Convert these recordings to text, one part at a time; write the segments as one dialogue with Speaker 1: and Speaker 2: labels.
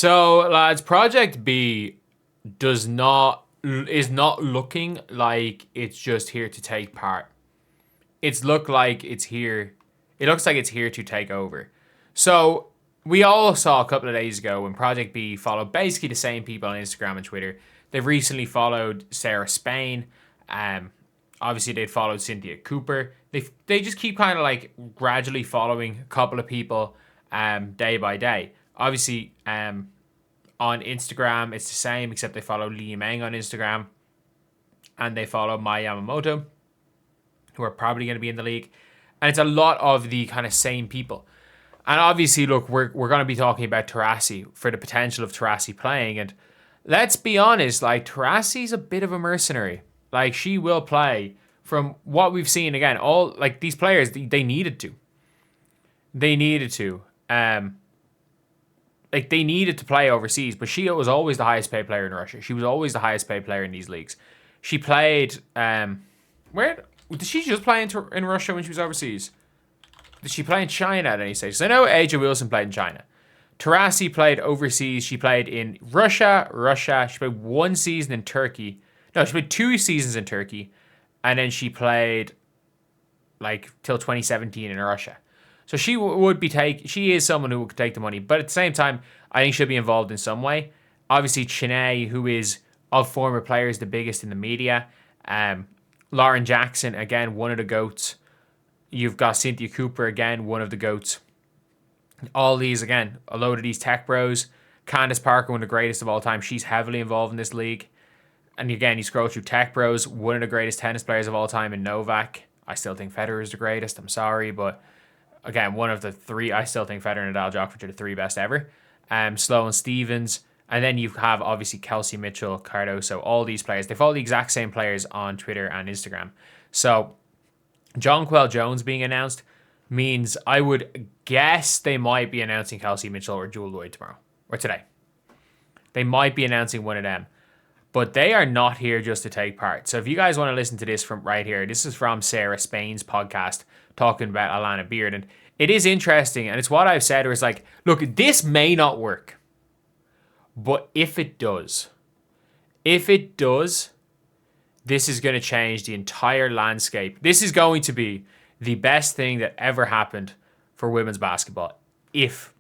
Speaker 1: So, lads, Project B is not looking like it's just here to take part. It looks like it's here to take over. So we all saw a couple of days ago when Project B followed basically the same people on Instagram and Twitter. They've recently followed Sarah Spain. Obviously they'd followed Cynthia Cooper. They just keep kind of like gradually following a couple of people day by day. Obviously on Instagram it's the same, except they follow Li Meng on Instagram and they follow Mai Yamamoto, who are probably going to be in the league. And it's a lot of the kind of same people. And obviously, look, we're going to be talking about Taurasi for the potential of Taurasi playing. And let's be honest, like, Taurasi's a bit of a mercenary. Like, she will play. From what we've seen, again, all, like, these players, they needed to. They needed to. Like, they needed to play overseas. But she was always the highest paid player in Russia. She was always the highest paid player in these leagues. She played, where... Did she just play in Russia when she was overseas? Did she play in China at any stage? So I know AJ Wilson played in China. Taurasi played overseas. She played in Russia. She played one season in Turkey. No, she played 2 seasons in Turkey. And then she played like till 2017 in Russia. So she she is someone who would take the money. But at the same time, I think she'll be involved in some way. Obviously, Chiney, who is of former players, the biggest in the media. Lauren Jackson, again, one of the GOATs. You've got Cynthia Cooper, again, one of the GOATs. All these, again, a load of these tech bros. Candace Parker, one of the greatest of all time. She's heavily involved in this league. And again, you scroll through tech bros. One of the greatest tennis players of all time in Novak. I still think Federer is the greatest. I'm sorry. But again, one of the 3. I still think Federer and Nadal, Djokovic are the 3 best ever. Sloane Stevens. And then you have, obviously, Kelsey Mitchell, Cardoso, all these players. They follow the exact same players on Twitter and Instagram. So, Jonquel Jones being announced means I would guess they might be announcing Kelsey Mitchell or Jewel Lloyd tomorrow. Or today. They might be announcing one of them. But they are not here just to take part. So, if you guys want to listen to this from right here, this is from Sarah Spain's podcast talking about Alana Beard. And it is interesting. And it's what I've said where it's like, look, this may not work. But if it does, this is going to change the entire landscape. This is going to be the best thing that ever happened for women's basketball if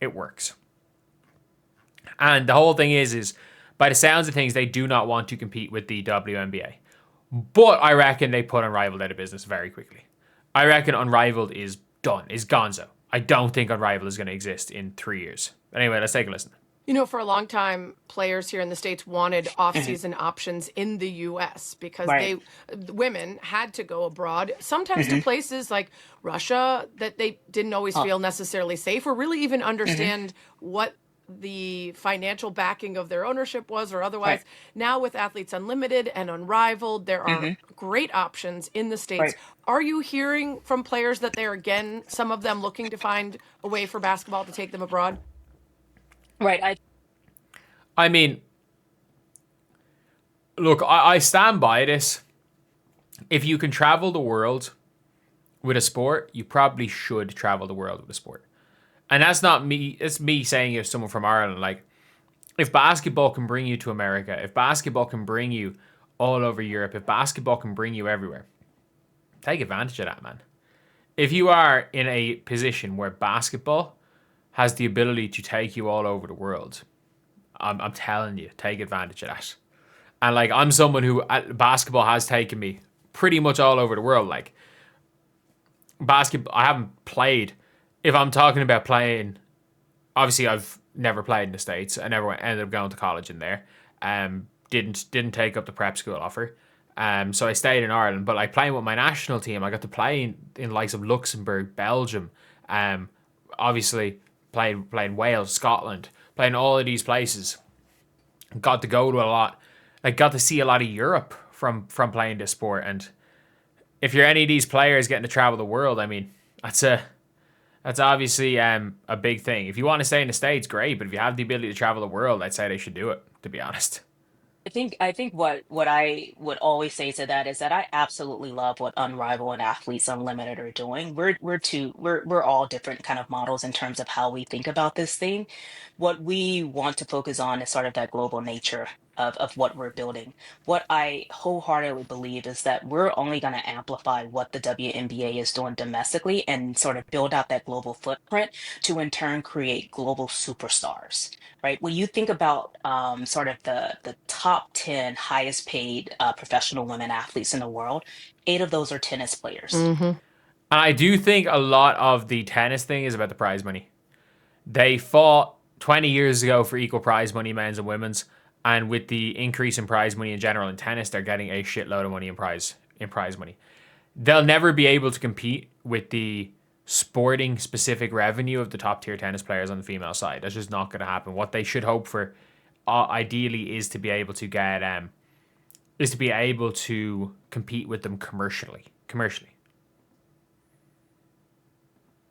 Speaker 1: it works. And the whole thing is by the sounds of things, they do not want to compete with the WNBA. But I reckon they put Unrivaled out of business very quickly. I reckon Unrivaled is done, is gonzo. I don't think Unrivaled is going to exist in 3 years. But anyway, let's take a listen.
Speaker 2: You know, for a long time, players here in the States wanted off-season options in the U.S. because women had to go abroad, sometimes to places like Russia that they didn't always feel necessarily safe or really even understand what the financial backing of their ownership was or otherwise. Now with Athletes Unlimited and Unrivaled, there are great options in the States. Are you hearing from players that they're, again, some of them looking to find a way for basketball to take them abroad?
Speaker 1: I mean, look, I stand by this. If you can travel the world with a sport, you probably should travel the world with a sport. And that's not me. It's me saying it as someone from Ireland. Like, if basketball can bring you to America, if basketball can bring you all over Europe, if basketball can bring you everywhere, take advantage of that, man. If you are in a position where basketball has the ability to take you all over the world, I'm telling you, take advantage of that. And like, I'm someone who basketball has taken me pretty much all over the world. Like, basketball, I haven't played. If I'm talking about playing, obviously I've never played in the States. I never ended up going to college in there. Didn't take up the prep school offer. So I stayed in Ireland. But like, playing with my national team, I got to play in the likes of Luxembourg, Belgium, obviously playing Wales, Scotland, playing all of these places. Got to go to a lot. Like, got to see a lot of Europe from playing this sport. And if you're any of these players getting to travel the world, I mean, that's obviously a big thing. If you want to stay in the States, great. But if you have the ability to travel the world, I'd say they should do it, to be honest.
Speaker 3: I think what I would always say to that is that I absolutely love what Unrivaled and Athletes Unlimited are doing. We're all different kind of models in terms of how we think about this thing. What we want to focus on is sort of that global nature of what we're building. What I wholeheartedly believe is that we're only going to amplify what the WNBA is doing domestically and sort of build out that global footprint to in turn create global superstars, right? When you think about sort of the top 10 highest paid professional women athletes in the world, eight of those are tennis players.
Speaker 2: Mm-hmm.
Speaker 1: And I do think a lot of the tennis thing is about the prize money. They fought 20 years ago for equal prize money, men's and women's, and with the increase in prize money in general in tennis, they're getting a shitload of money in prize money. They'll never be able to compete with the sporting specific revenue of the top tier tennis players on the female side. That's just not going to happen. What they should hope for, ideally, is to be able to get is to be able to compete with them commercially.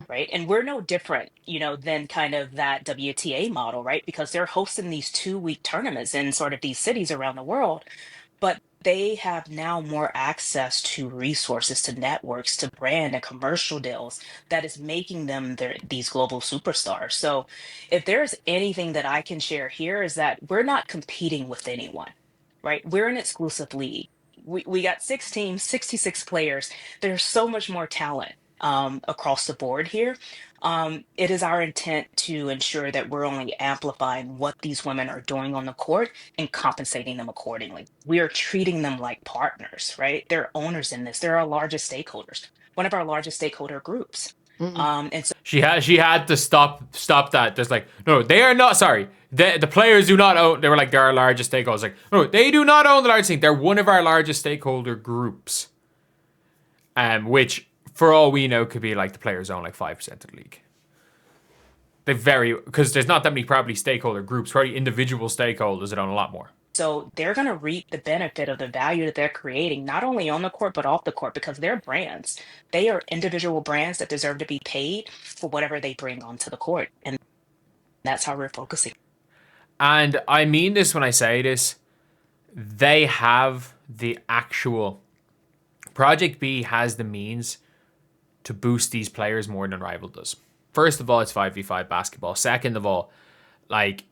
Speaker 3: Right. And we're no different, than kind of that WTA model, right? Because they're hosting these 2-week tournaments in sort of these cities around the world, but they have now more access to resources, to networks, to brand and commercial deals that is making them these global superstars. So if there's anything that I can share here is that we're not competing with anyone, right? We're an exclusive league. We got 6 teams, 66 players. There's so much more talent across the board here. It is our intent to ensure that we're only amplifying what these women are doing on the court and compensating them accordingly. We are treating them like partners, right? They're owners in this. They're our largest stakeholders, one of our largest stakeholder groups.
Speaker 2: Mm-mm.
Speaker 3: And so
Speaker 1: She had to stop that. There's like, no, they are not. Sorry, the players do not own. They were like, they're our largest stakeholders. Like, no, they do not own the largest thing. They're one of our largest stakeholder groups. Which for all we know could be like the players own like 5% of the league. They vary because there's not that many probably stakeholder groups. Probably individual stakeholders that own a lot more.
Speaker 3: so they're going to reap the benefit of the value that they're creating, not only on the court, but off the court, because they're brands. They are individual brands that deserve to be paid for whatever they bring onto the court. And that's how we're focusing.
Speaker 1: And I mean this when I say this. They have the actual Project B has the means to boost these players more than Rival does. First of all, it's 5v5 basketball. Second of all, like,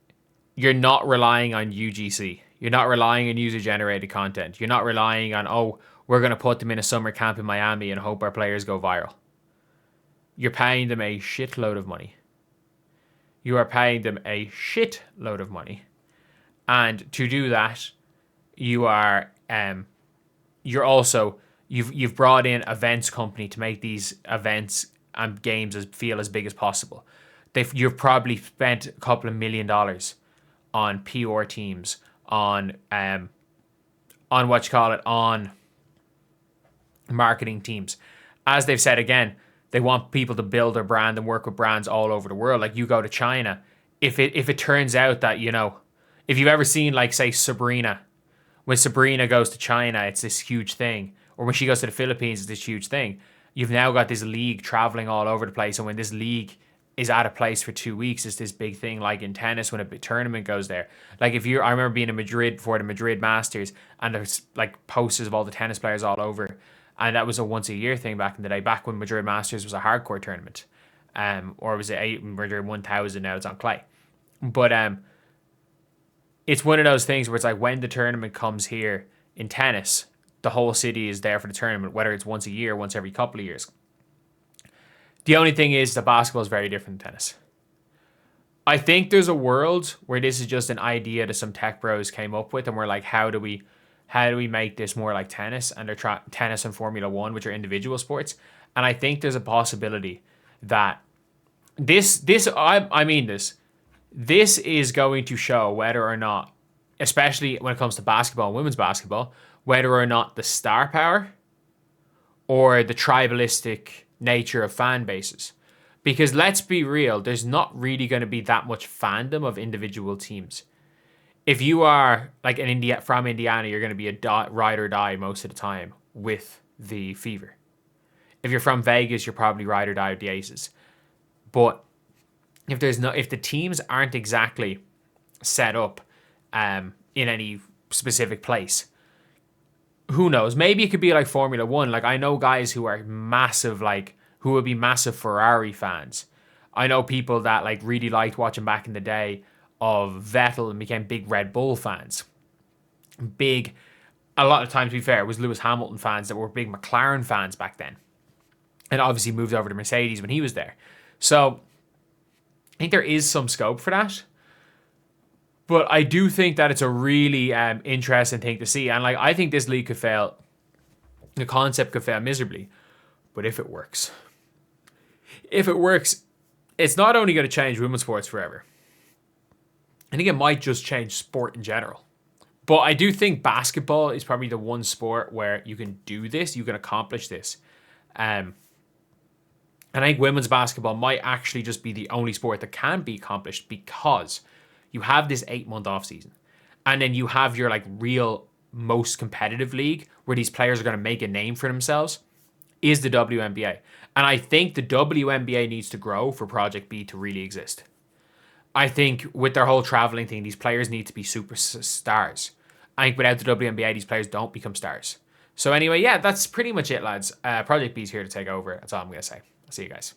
Speaker 1: you're not relying on UGC. You're not relying on user generated content. You're not relying on, oh, we're going to put them in a summer camp in Miami and hope our players go viral. You're paying them a shitload of money. You are paying them a shitload of money. And to do that, you are you've brought in events company to make these events and games feel as big as possible. You've probably spent a couple of $1 million on PR teams, on on marketing teams. As they've said again, they want people to build their brand and work with brands all over the world. Like, you go to China, if it turns out that, if you've ever seen, like, say, Sabrina, when Sabrina goes to China, it's this huge thing. Or when she goes to the Philippines, it's this huge thing. You've now got this league traveling all over the place. And when this league is at a place for 2 weeks, it's this big thing, like in tennis when a big tournament goes there. Like, I remember being in Madrid before the Madrid Masters, and there's like posters of all the tennis players all over. And that was a once a year thing back in the day, back when Madrid Masters was a hardcore tournament. Or was it Madrid 1000, now it's on clay. But it's one of those things where it's like, when the tournament comes here in tennis, the whole city is there for the tournament, whether it's once a year, once every couple of years. The only thing is that basketball is very different than tennis. I think there's a world where this is just an idea that some tech bros came up with, and we're like, how do we make this more like tennis? And they're tennis and Formula One, which are individual sports. And I think there's a possibility that I mean this. This is going to show whether or not, especially when it comes to basketball and women's basketball, whether or not the star power or the tribalistic nature of fan bases. Because let's be real, there's not really going to be that much fandom of individual teams. If you are like from Indiana, you're going to be a ride or die most of the time with the Fever. If you're from Vegas, you're probably ride or die with the Aces. But if the teams aren't exactly set up in any specific place. Who knows? Maybe it could be like Formula One. Like, I know guys who are massive, like, who would be massive Ferrari fans. I know people that, like, really liked watching back in the day of Vettel and became big Red Bull fans. A lot of times, to be fair, it was Lewis Hamilton fans that were big McLaren fans back then. And obviously moved over to Mercedes when he was there. So, I think there is some scope for that. But I do think that it's a really interesting thing to see. And like, I think this league could fail. The concept could fail miserably. But if it works, it's not only going to change women's sports forever. I think it might just change sport in general. But I do think basketball is probably the one sport where you can do this. You can accomplish this. And I think women's basketball might actually just be the only sport that can be accomplished because you have this 8-month off season, and then you have your like real most competitive league where these players are going to make a name for themselves is the WNBA. And I think the WNBA needs to grow for Project B to really exist. I think with their whole traveling thing, these players need to be superstars. I think without the WNBA, these players don't become stars. So anyway, yeah, that's pretty much it, lads. Project B's here to take over. That's all I'm going to say. I'll see you guys.